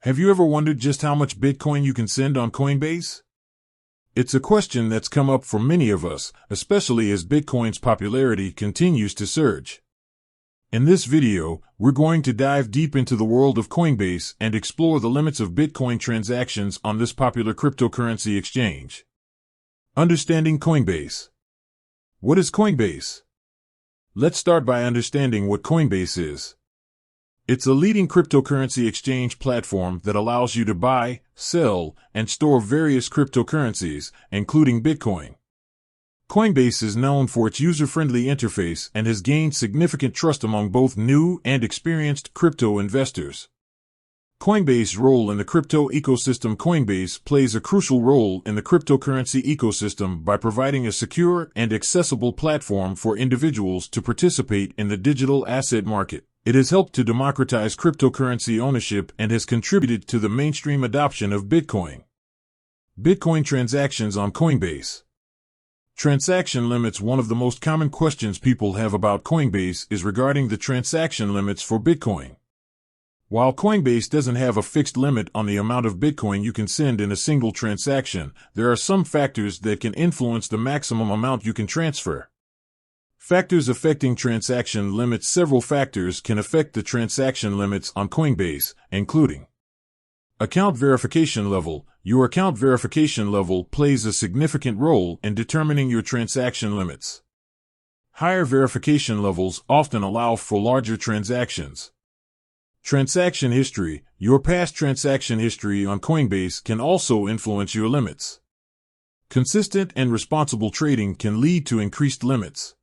Have you ever wondered just how much Bitcoin you can send on Coinbase? It's a question that's come up for many of us, especially as Bitcoin's popularity continues to surge. In this video, we're going to dive deep into the world of Coinbase and explore the limits of Bitcoin transactions on this popular cryptocurrency exchange. Understanding Coinbase. What is Coinbase? Let's start by understanding what Coinbase is. It's a leading cryptocurrency exchange platform that allows you to buy, sell, and store various cryptocurrencies, including Bitcoin. Coinbase is known for its user-friendly interface and has gained significant trust among both new and experienced crypto investors. Coinbase's role in the crypto ecosystem. Coinbase plays a crucial role in the cryptocurrency ecosystem by providing a secure and accessible platform for individuals to participate in the digital asset market. It has helped to democratize cryptocurrency ownership and has contributed to the mainstream adoption of Bitcoin. Bitcoin transactions on Coinbase. Transaction limits. One of the most common questions people have about Coinbase is regarding the transaction limits for Bitcoin. While Coinbase doesn't have a fixed limit on the amount of Bitcoin you can send in a single transaction, there are some factors that can influence the maximum amount you can transfer. Factors affecting transaction limits. Several factors can affect the transaction limits on Coinbase, including account verification level. Your account verification level plays a significant role in determining your transaction limits. Higher verification levels often allow for larger transactions. Transaction history. Your past transaction history on Coinbase can also influence your limits. Consistent and responsible trading can lead to increased limits.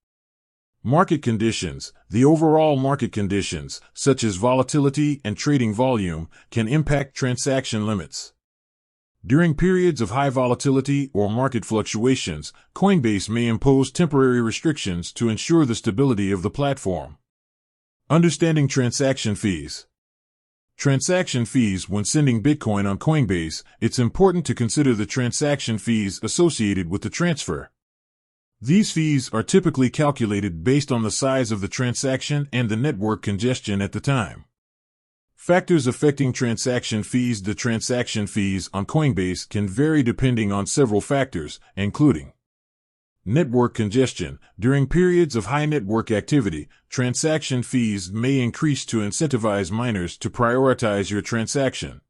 Market conditions. The overall market conditions, such as volatility and trading volume, can impact transaction limits. During periods of high volatility or market fluctuations, Coinbase may impose temporary restrictions to ensure the stability of the platform. Understanding transaction fees. Transaction fees. When sending Bitcoin on Coinbase, it's important to consider the transaction fees associated with the transfer. These fees are typically calculated based on the size of the transaction and the network congestion at the time. Factors affecting transaction fees. The transaction fees on Coinbase can vary depending on several factors, including network congestion. During periods of high network activity, transaction fees may increase to incentivize miners to prioritize your transaction.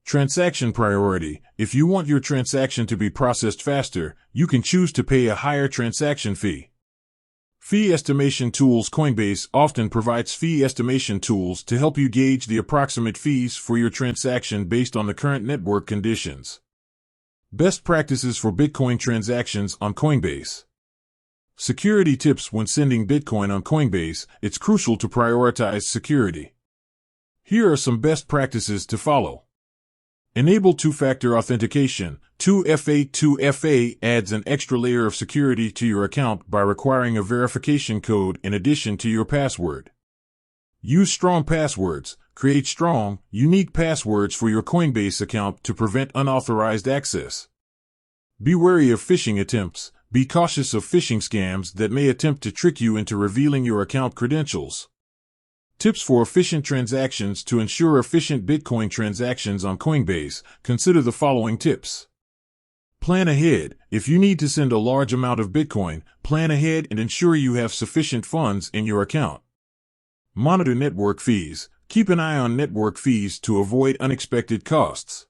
Transaction priority. If you want your transaction to be processed faster, you can choose to pay a higher transaction fee. Fee estimation tools. Coinbase often provides fee estimation tools to help you gauge the approximate fees for your transaction based on the current network conditions. Best practices for Bitcoin transactions on Coinbase. Security tips. When sending Bitcoin on Coinbase, it's crucial to prioritize security. Here are some best practices to follow. Enable two-factor authentication. 2FA 2FA adds an extra layer of security to your account by requiring a verification code in addition to your password. Use strong passwords. Create strong, unique passwords for your Coinbase account to prevent unauthorized access. Be wary of phishing attempts. Be cautious of phishing scams that may attempt to trick you into revealing your account credentials. Tips for efficient transactions. To ensure efficient Bitcoin transactions on Coinbase, consider the following tips. Plan ahead. If you need to send a large amount of Bitcoin, plan ahead and ensure you have sufficient funds in your account. Monitor network fees. Keep an eye on network fees to avoid unexpected costs.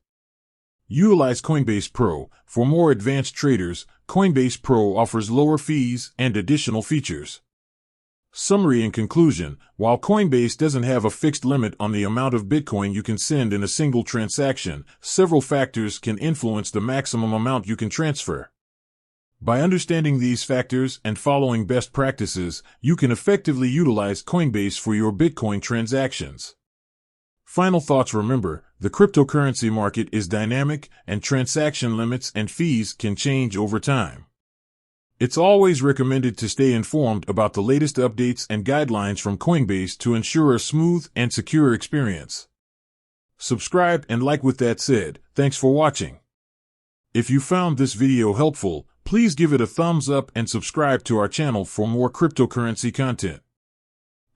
Utilize Coinbase Pro. For more advanced traders, Coinbase Pro offers lower fees and additional features. Summary and conclusion. While Coinbase doesn't have a fixed limit on the amount of Bitcoin you can send in a single transaction, several factors can influence the maximum amount you can transfer. By understanding these factors and following best practices, you can effectively utilize Coinbase for your Bitcoin transactions. Final thoughts. Remember, the cryptocurrency market is dynamic and transaction limits and fees can change over time. It's always recommended to stay informed about the latest updates and guidelines from Coinbase to ensure a smooth and secure experience. Subscribe and like. With that said, thanks for watching. If you found this video helpful, please give it a thumbs up and subscribe to our channel for more cryptocurrency content.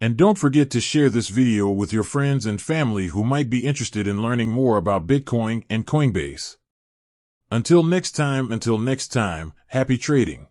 And don't forget to share this video with your friends and family who might be interested in learning more about Bitcoin and Coinbase. Until next time, happy trading.